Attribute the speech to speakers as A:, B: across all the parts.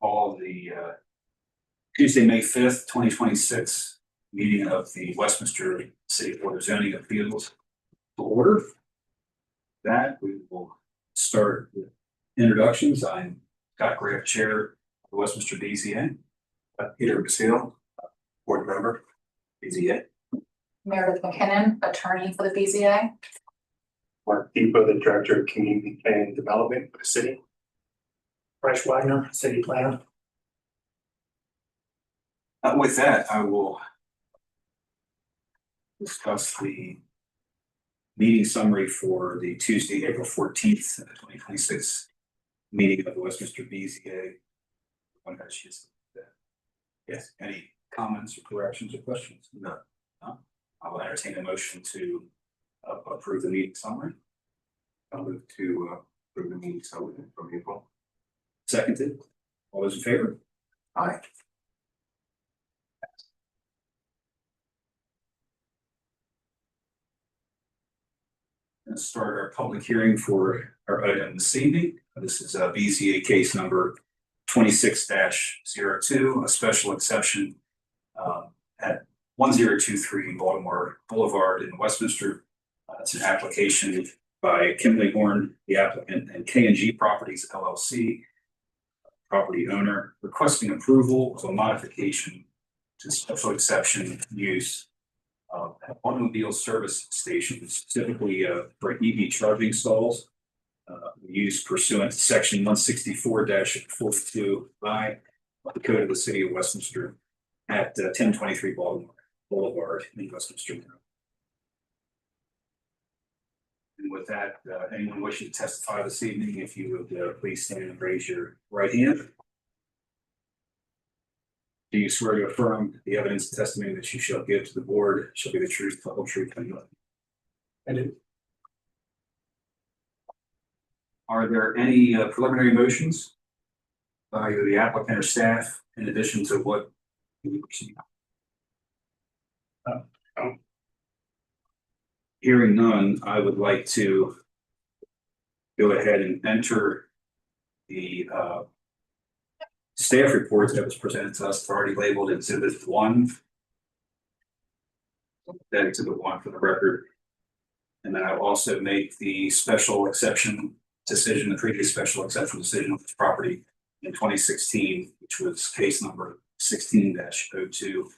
A: Call the Tuesday, May 5th, 2026 meeting of the Westminster City Board of Zoning Appeals to order. That we will start with introductions. I'm Scott Graff, Chair of the Westminster BZA. Peter Basile, Board Member, BZA.
B: Meredith McKinnon, attorney for the BZA.
C: Mark Depot, the Director of Community Planning and Development for the city. Bryce Wagner, City Planner.
A: With that, I will discuss the meeting summary for the Tuesday, April 14th, 2026 meeting of the Westminster BZA. Yes, any comments or corrections or questions? No. I will entertain a motion to approve the meeting summary.
C: I'll move to approve the meeting summary from April.
A: Seconded. All those in favor?
C: Aye.
A: Let's start our public hearing for our item this evening. This is a BZA case number 26-02, a special exception at 1023 Baltimore Boulevard in Westminster. It's an application by Kimberly Horn, the applicant, and K&G Properties LLC, property owner, requesting approval of a modification to special exception use of automobile service stations, specifically for EV charging stalls, used pursuant to section 164-42I of the Code of the City of Westminster at 1023 Baltimore Boulevard in Westminster. And with that, anyone wishing to testify this evening, if you would please stand and raise your right hand. Do you swear to affirm the evidence and testimony that you shall give to the board shall be the truth, the whole truth, and nothing?
C: I do.
A: Are there any preliminary motions by either the applicant or staff in addition to what you received?
C: No.
A: Hearing none, I would like to go ahead and enter the staff report that was presented to us, already labeled Exhibit 1. That Exhibit 1 for the record. And then I'll also make the special exception decision, the previous special exception decision of this property in 2016, which was case number 16-02.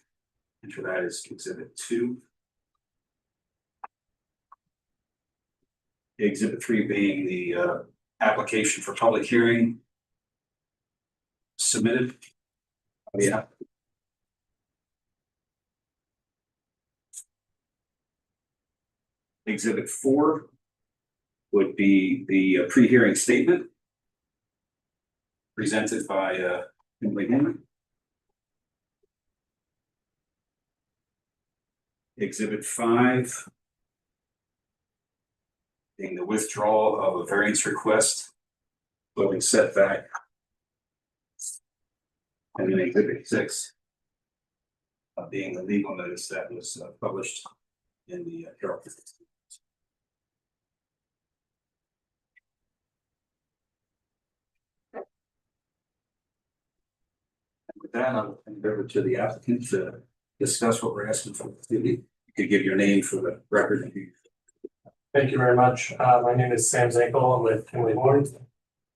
A: And for that is Exhibit 2. Exhibit 3 being the application for public hearing submitted. Yeah. Exhibit 4 would be the pre-hearing statement presented by Kimberly Horn. Exhibit 5 being the withdrawal of a variance request, building setback. And then Exhibit 6 being the legal notice that was published in the Herald. With that, I'll hand it over to the applicant to discuss what we're asking for. You could give your name for the record.
C: Thank you very much. My name is Sam Zankel. I'm with Kinley Horn.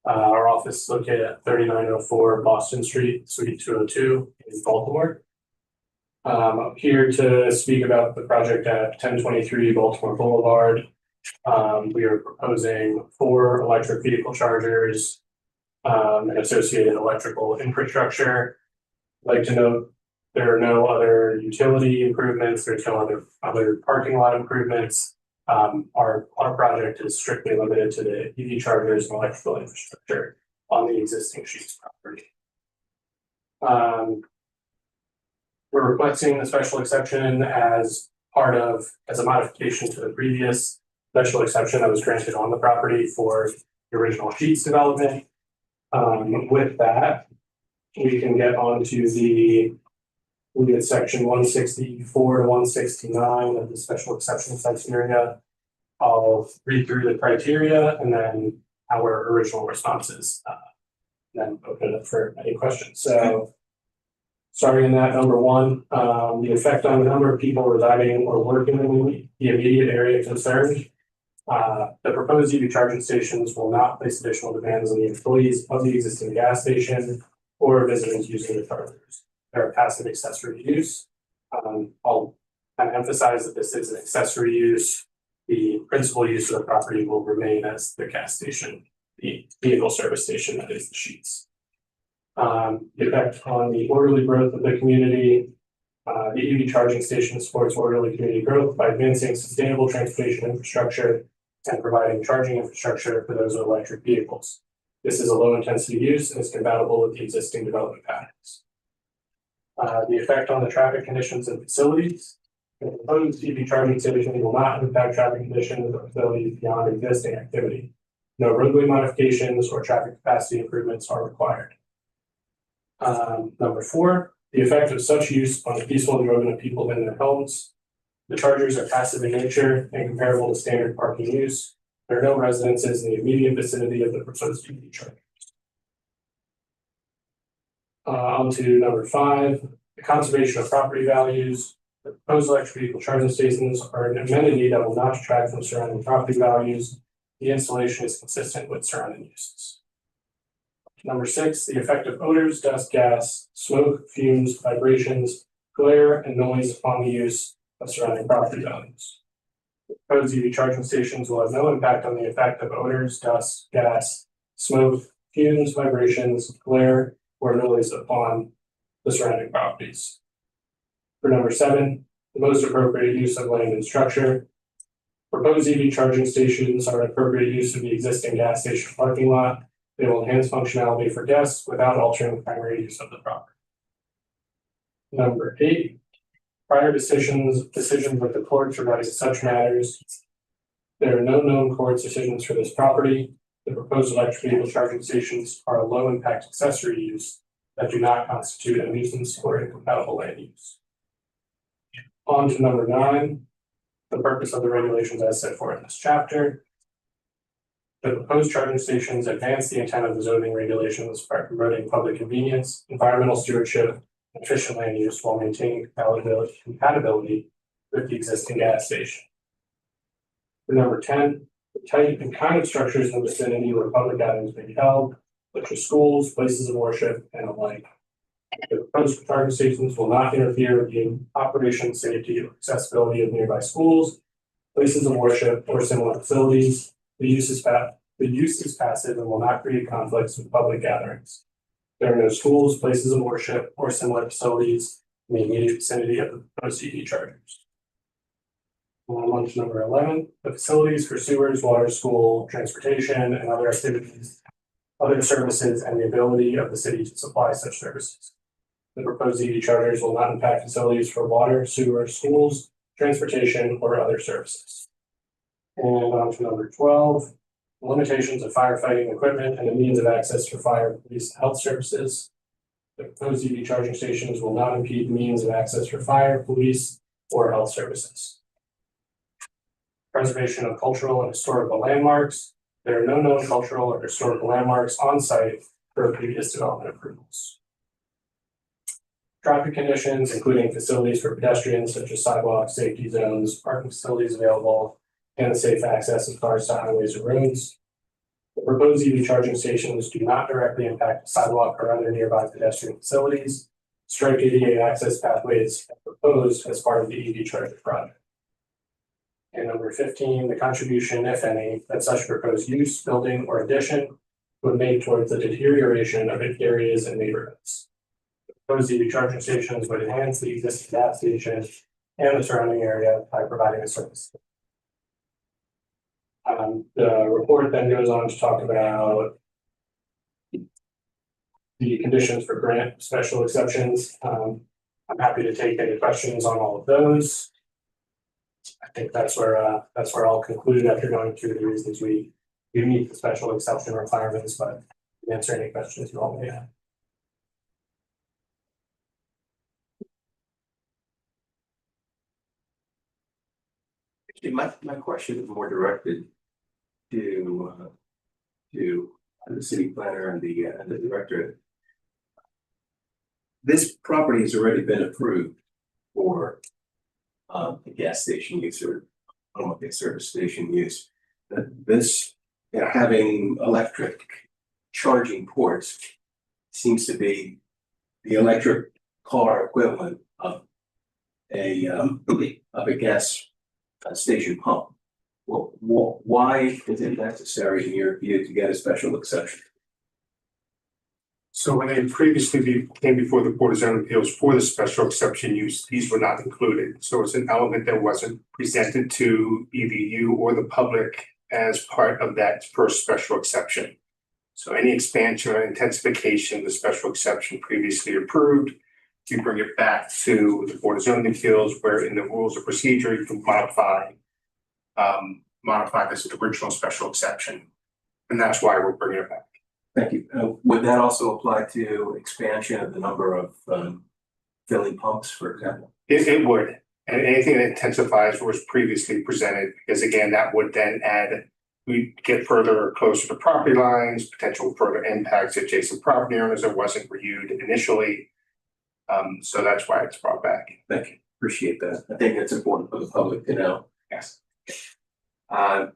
C: Our office is located at 3904 Boston Street, Suite 202 in Baltimore. I'm here to speak about the project at 1023 Baltimore Boulevard. We are proposing 4 electric vehicle chargers and associated electrical infrastructure. I'd like to note there are no other utility improvements. There's no other parking lot improvements. Our project is strictly limited to the EV chargers and electrical infrastructure on the existing Sheets property. We're requesting the special exception as a modification to the previous special exception that was granted on the property for the original Sheets development. With that, we can get on to section 164 to 169 of the special exception criteria. I'll read through the criteria and then our original responses, then open it up for any questions. So starting at number 1, the effect on the number of people residing or working in the immediate area concerned. The proposed EV charging stations will not place additional demands on the employees of the existing gas station or residents using the chargers. They're a passive accessory use. I'll kind of emphasize that this is an accessory use. The principal use of the property will remain as the gas station, the vehicle service station that is the Sheets. The effect on the orderly growth of the community. The EV charging station supports orderly community growth by advancing sustainable transportation infrastructure and providing charging infrastructure for those with electric vehicles. This is a low intensity use and is compatible with the existing development patterns. The effect on the traffic conditions and facilities. The proposed EV charging station will not impact traffic conditions or facilities beyond existing activity. No roadway modifications or traffic capacity improvements are required. Number 4, the effect of such use on the peaceful enjoyment of people in their homes. The chargers are passive in nature and comparable to standard parking use. There are no residences in the immediate vicinity of the proposed EV chargers. On to number 5, the conservation of property values. The proposed electric vehicle charging stations are an amenity that will not detract from surrounding property values. The installation is consistent with surrounding uses. Number 6, the effect of odors, dust, gas, smoke, fumes, vibrations, glare, and noise upon the use of surrounding property values. The proposed EV charging stations will have no impact on the effect of odors, dust, gas, smoke, fumes, vibrations, glare, or noise upon the surrounding properties. For number 7, the most appropriate use of land and structure. Proposed EV charging stations are an appropriate use of the existing gas station parking lot. They will enhance functionality for guests without altering the primary use of the property. Number 8, prior decisions with the courts regarding such matters. There are no known court decisions for this property. The proposed electric vehicle charging stations are a low impact accessory use that do not constitute a nuisance or incompatible land use. On to number 9, the purpose of the regulations as set forth in this chapter. The proposed charging stations advance the intent of the zoning regulations by promoting public convenience, environmental stewardship, and efficient land use while maintaining compatibility with the existing gas station. For number 10, the type and kind of structures in the vicinity where public gatherings may be held, such as schools, places of worship, and the like. The proposed charging stations will not interfere with the operation, safety, or accessibility of nearby schools, places of worship, or similar facilities. The use is passive and will not create conflicts with public gatherings. There are no schools, places of worship, or similar facilities in the immediate vicinity of the proposed EV chargers. On to number 11, the facilities for sewers, water, school, transportation, and other activities, other services, and the ability of the city to supply such services. The proposed EV chargers will not impact facilities for water, sewer, schools, transportation, or other services. And on to number 12, limitations of firefighting equipment and the means of access for fire, police, and health services. The proposed EV charging stations will not impede the means of access for fire, police, or health services. Preservation of cultural and historical landmarks. There are no known cultural or historical landmarks on site for previous development approvals. Traffic conditions, including facilities for pedestrians such as sidewalks, safety zones, parking facilities available, and the safe access of cars to highways or roads. The proposed EV charging stations do not directly impact the sidewalk or other nearby pedestrian facilities. Strike ADA access pathways are proposed as part of the EV charging project. And number 15, the contribution, if any, that such proposed use, building, or addition would make towards the deterioration of areas and neighborhoods. The proposed EV charging stations would enhance the existing gas station and the surrounding area by providing a service. The report then goes on to talk about the conditions for grant special exceptions. I'm happy to take any questions on all of those. I think that's where I'll conclude after going through the reasons we meet the special exception requirements, but answer any questions you all may have.
D: Actually, my question is more directed to the city planner and the director. This property has already been approved for a gas station use or automobile service station use. This, having electric charging ports seems to be the electric car equivalent of a gas station pump. Well, why is it necessary in your view to get a special exception?
E: So when they previously came before the Board of Zoning Appeals for the special exception use, these were not included. So it's an element that wasn't presented to either you or the public as part of that first special exception. So any expansion or intensification of the special exception previously approved, you bring it back to the Board of Zoning Appeals, where in the rules of procedure you can modify this original special exception, and that's why we're bringing it back.
D: Thank you. Would that also apply to expansion of the number of filling pumps, for example?
E: It would, and anything that intensifies what was previously presented, because again, that would then add, we get further closer to property lines, potential further impacts to adjacent property owners that wasn't reviewed initially. So that's why it's brought back.
D: Thank you. Appreciate that. I think it's important for the public to know.
E: Yes.
D: Other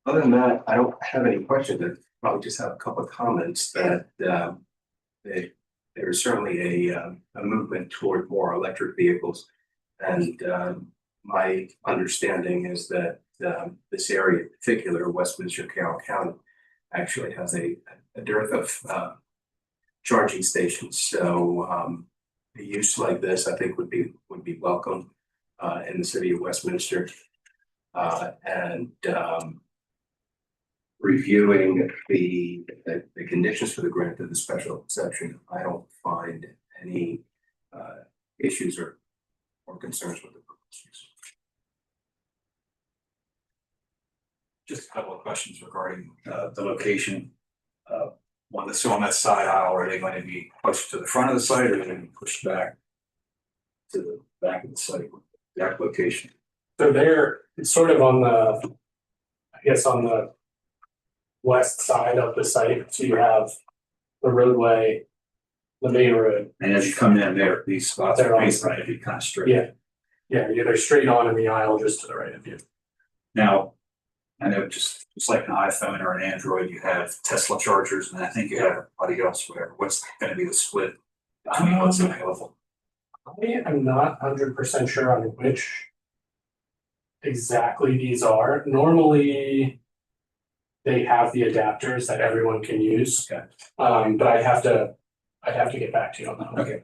D: than that, I don't have any questions. I probably just have a couple of comments that there is certainly a movement toward more electric vehicles. And my understanding is that this area in particular, Westminster, Carroll County, actually has a dearth of charging stations. So a use like this, I think, would be welcome in the city of Westminster. And reviewing the conditions for the grant of the special exception, I don't find any issues or concerns with the proposals.
A: Just a couple of questions regarding the location. On that side aisle, are they going to be pushed to the front of the site, or are they going to be pushed back to the back of the site with the application?
C: So it's sort of on the west side of the site. So you have the roadway, the main road.
A: And as you come in there, these spots are basically going to be kind of straight.
C: Yeah, they're straight on in the aisle just to the right of you.
A: Now, I know just like an iPhone or an Android, you have Tesla chargers, and I think you have everybody else, whatever. What's going to be the split between what's available?
C: I'm not 100% sure on which exactly these are. Normally, they have the adapters that everyone can use.
A: Okay.
C: But I'd have to get back to you on that one.
A: Okay.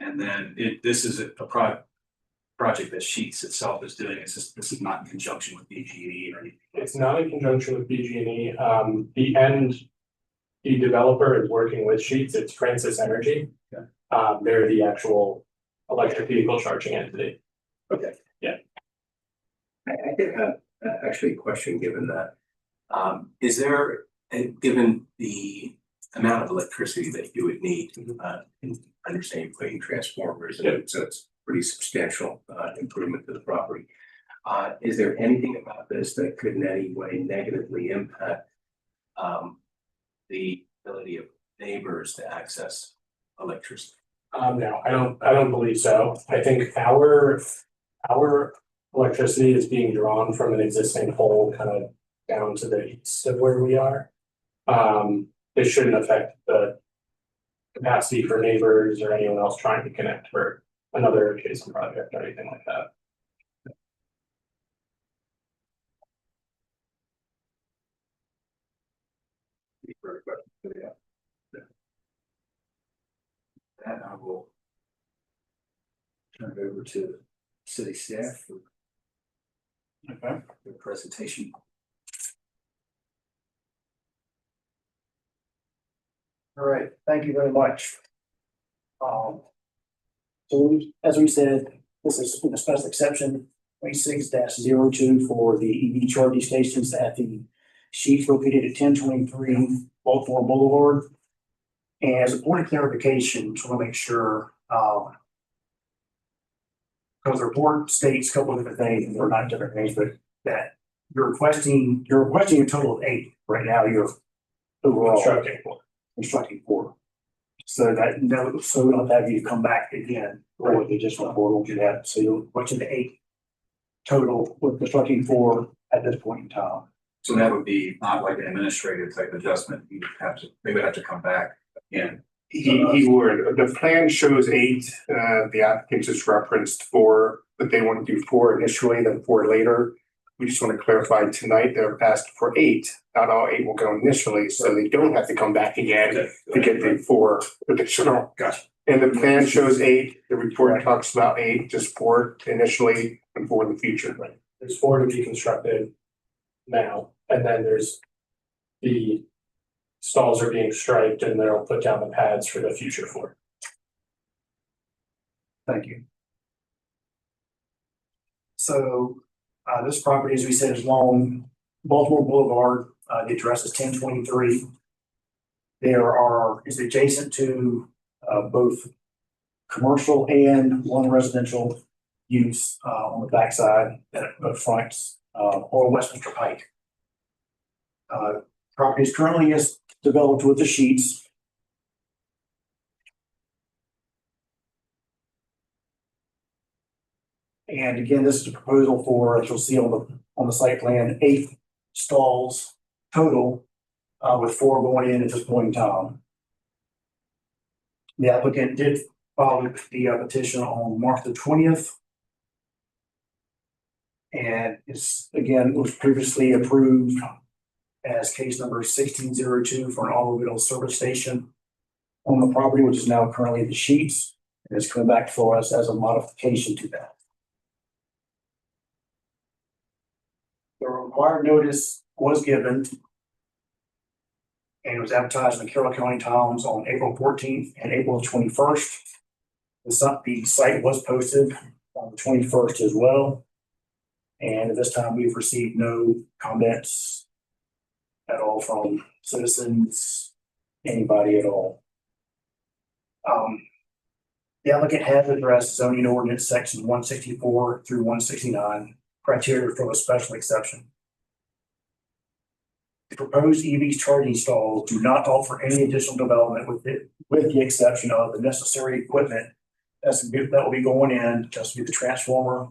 A: And then this is a project that Sheets itself is doing. This is not in conjunction with BG&E or anything.
C: It's not in conjunction with BG&E. The developer is working with Sheets. It's Francis Energy.
A: Okay.
C: They're the actual electric vehicle charging entity.
D: Okay.
C: Yeah.
D: I did have actually a question given that. Is there, given the amount of electricity that you would need, in understanding putting transformers, and so it's pretty substantial improvement to the property. Is there anything about this that could in any way negatively impact the ability of neighbors to access electricity?
C: No, I don't believe so. I think our electricity is being drawn from an existing pole kind of down to the east of where we are. It shouldn't affect the capacity for neighbors or anyone else trying to connect for another adjacent project or anything like that.
A: That I will turn it over to city staff for their presentation.
F: All right, thank you very much. So as we said, this is a special exception 26-02 for the EV charging stations at the sheets located at 1023 Baltimore Boulevard. And as a point of clarification, just want to make sure, because the report states a couple of different things, and they're not different things, but that you're requesting a total of 8 right now. You're overall constructing 4. So that no, so we don't have you come back again for the additional 4 what you have. So you're requesting the 8 total with constructing 4 at this point in time.
A: So that would be not like an administrative type adjustment. They would have to come back again.
E: He would, the plan shows 8, the applicant just referenced 4, but they want to do 4 initially, then 4 later. We just want to clarify tonight, they're asking for 8, not all 8 will go initially, so they don't have to come back again to get the 4 additional.
A: Gotcha.
E: And the plan shows 8, the report talks about 8, just 4 initially and 4 in the future.
C: Right. There's 4 to be constructed now, and then there's the stalls are being striped and they'll put down the pads for the future 4.
F: Thank you. So this property, as we said, is along Baltimore Boulevard. The address is 1023. Is adjacent to both commercial and one residential use on the backside that both fronts or Westminster Pike. Property is currently is developed with the sheets. And again, this is a proposal for, as you'll see on the site plan, 8 stalls total, with 4 going in at this point in time. The applicant did file the petition on March the 20th. And it's, again, was previously approved as case number 1602 for an automobile service station on the property, which is now currently the sheets. And it's coming back for us as a modification to that. The required notice was given and it was advertised in the Carroll County Times on April 14th and April 21st. The site was posted on the 21st as well. And at this time, we've received no comments at all from citizens, anybody at all. The applicant has addressed zoning ordinance section 164 through 169 criteria for a special exception. The proposed EV charging stalls do not offer any additional development with the exception of the necessary equipment that will be going in, just to be the transformer,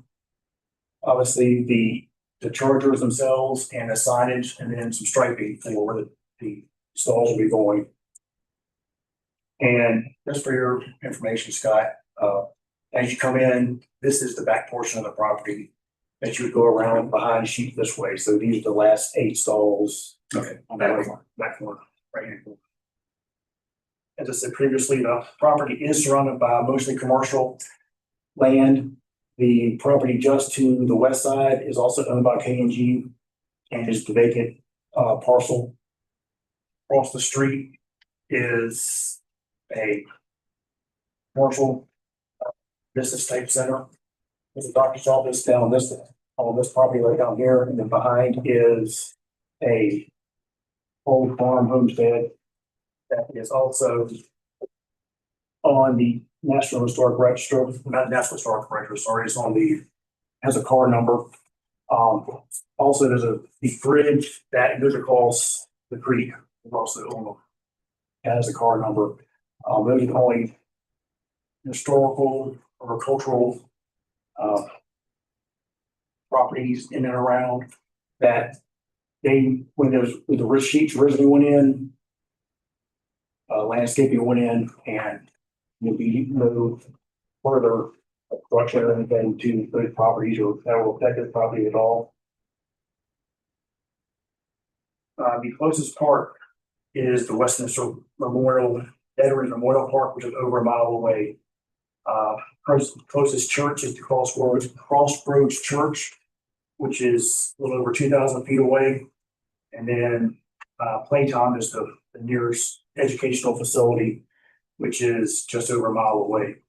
F: obviously the chargers themselves and the signage, and then some striping for where the stalls will be going. And just for your information, Scott, as you come in, this is the back portion of the property that you would go around behind the sheet this way. So these are the last 8 stalls.
A: Okay.
F: On that back corner, right here. As I said previously, the property is surrounded by mostly commercial land. The property just to the west side is also owned by K&G and is the vacant parcel. Across the street is a commercial business type center. There's a doctor's office down on this property right down here, and then behind is a old farm homestead that is also on the National Historic Register, not National Historic Register, sorry, it's on has a car number. Also there's the bridge that goes across the creek is also on has the car number. Those are the only historical or cultural properties in and around that when the risk sheets originally went in, landscaping went in, and will be no further obstruction or anything to those properties or that will affect the property at all. The closest park is the Westminster Veterans Memorial Park, which is over a mile away. Closest church is the Crossroads Church, which is a little over 2,000 feet away. And then Playtime is the nearest educational facility, which is just over a mile away.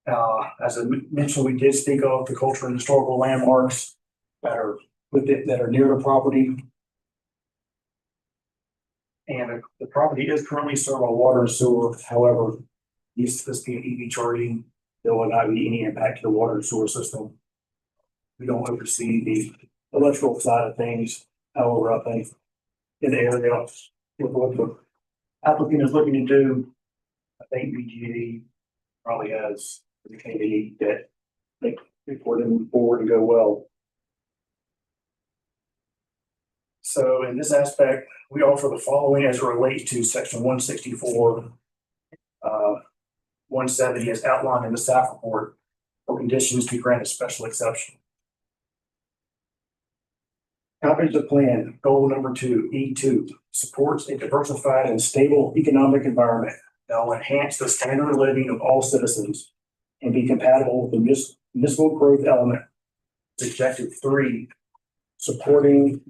F: As I mentioned, we did speak of the cultural and historical landmarks that are near the property. And the property is currently served by water and sewer. However, used to this being EV charging, there will not be any impact to the water and sewer system. We don't oversee the electrical side of things. However, I think in the area with what the applicant is looking to do, I think BGA probably has the candidate that before they move forward and go well. So in this aspect, we offer the following as it relates to section 164, 170 as outlined in the staff report for conditions to grant a special exception. Comprehensive plan, goal number 2, E2, supports a diversified and stable economic environment that will enhance the standard of living of all citizens and be compatible with the municipal growth element. Objective 3, supporting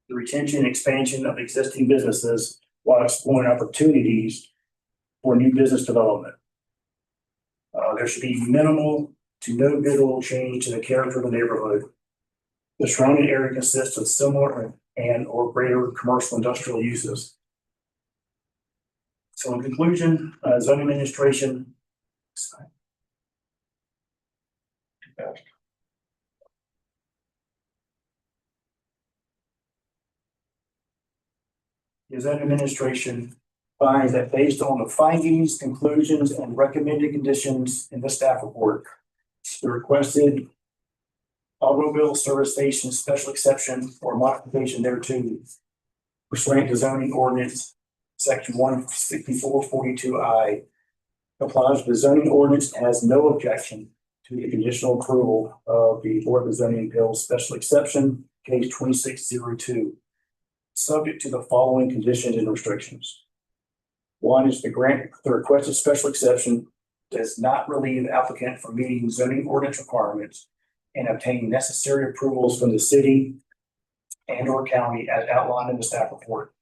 F: the retention and expansion of existing businesses while exploring opportunities for new business development. There should be minimal to no visual change to the character of the neighborhood. The surrounding area consists of similar and or greater commercial industrial uses. So in conclusion, zoning administration. The zoning administration finds that based on the findings, conclusions, and recommended conditions in the staff report, the requested automobile service station special exception or modification thereto pursuant to zoning ordinance section 16442I complies with the zoning ordinance and has no objection to the conditional approval of the Board of Zoning Appeals special exception case 2602, subject to the following conditions and restrictions. One is the requested special exception does not relieve the applicant from meeting zoning ordinance requirements and obtaining necessary approvals from the city and or county as outlined in the staff report.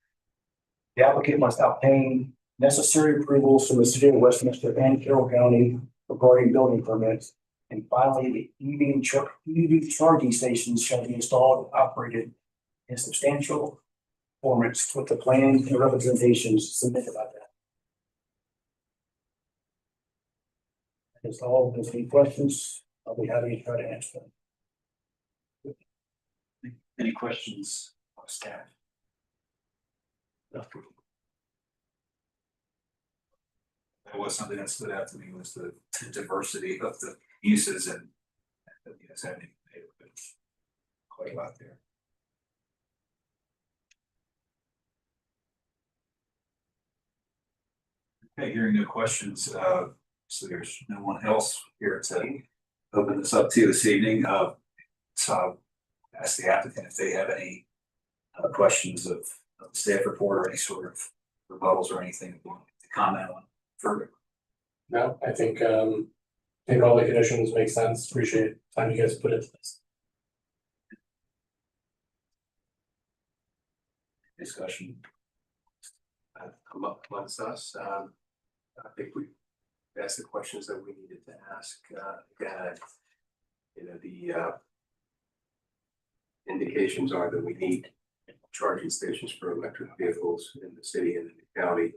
F: The applicant must obtain necessary approvals from the city of Westminster and Carroll County regarding building permits. And finally, the EV charging stations shall be installed and operated in substantial conformance with the plans and representations submitted by that. That's all. If there's any questions, I'll be happy to try to answer them.
A: Any questions of staff? That was something that stood out to me, was the diversity of the uses and having quite a lot there. Okay, hearing no questions, so there's no one else here to open this up to this evening. So ask the applicant if they have any questions of the staff report or any sort of rebuttals or anything to comment on further.
C: No, I think all the conditions make sense. Appreciate the time you guys put into this.
A: Discussion.
D: Amongst us, I think we asked the questions that we needed to ask. Again, the indications are that we need charging stations for electric vehicles in the city and in the county.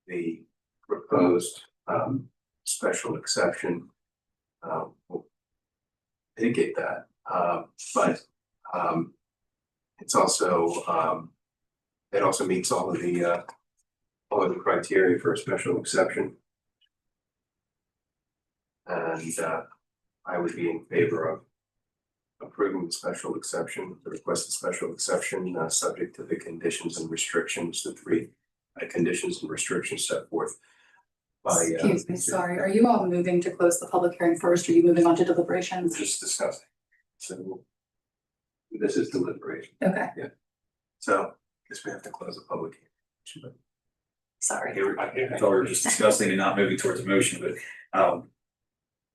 D: The proposed special exception will indicate that, but it's also It also meets all of the criteria for a special exception. And I would be in favor of approving the special exception, the requested special exception, subject to the conditions and restrictions, the three conditions and restrictions set forth by.
B: Excuse me, sorry, are you all moving to close the public hearing first, or are you moving on to deliberations?
D: Just discussing. So this is deliberation.
B: Okay,
D: So I guess we have to close the public hearing.
B: sorry.
A: I thought we were just discussing and not moving towards a motion, but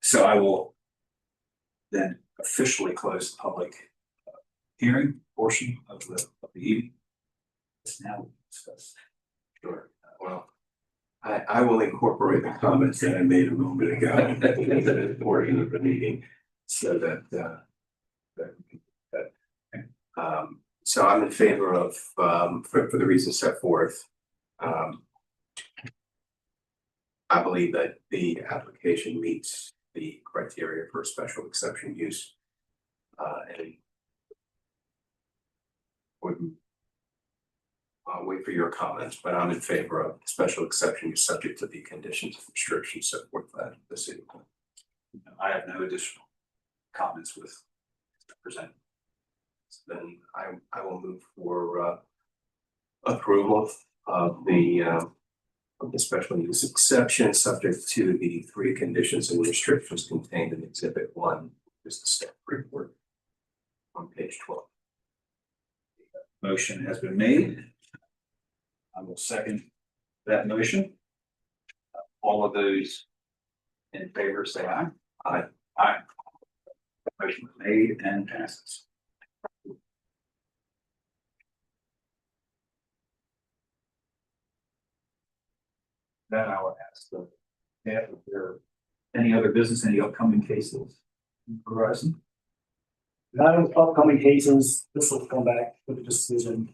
A: so I will then officially close the public hearing portion of the evening. It's now discussed.
D: Sure. Well, I will incorporate the comments that I made a moment ago into the portion of the meeting so that so I'm in favor of for the reasons set forth. I believe that the application meets the criteria for special exception use. And wouldn't I'll wait for your comments, but I'm in favor of special exception use subject to the conditions and restrictions set forth by the city.
A: I have no additional comments with present.
D: Then I will move for approval of the special use exception subject to the three conditions and restrictions contained in exhibit 1, which is the staff report on page 12.
A: Motion has been made. I will second that motion. All of those in favor say aye.
D: Aye.
A: Aye. Motion was made and passes. Then I will ask the staff if there are any other business, any upcoming cases horizon.
F: Not in upcoming cases, this will come back with a decision,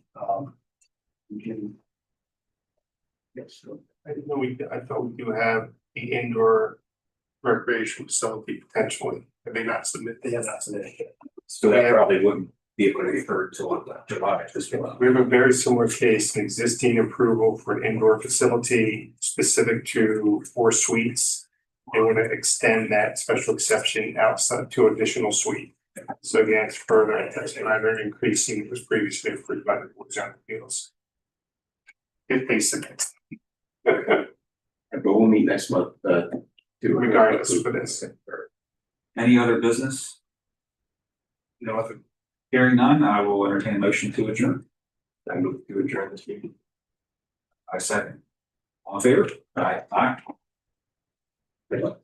F: we can. Yes, so
E: I didn't know I thought we do have the indoor recreation facility potentially, and they not submit.
F: they have not submitted yet.
A: So that probably wouldn't be able to be heard till July at this point.
E: We have a very similar case, an existing approval for an indoor facility specific to 4 suites. They want to extend that special exception outside to additional suite. So again, it's further, it's rather increasing, it was previously approved by the Board of Zoning Appeals. If they submit.
D: But we'll meet next month.
E: Regardless for this.
A: Any other business?
E: No other.
A: Hearing none, I will entertain a motion to adjourn.
D: I move to adjourn this meeting.
A: I second. All in favor? Aye. Aye. Good luck.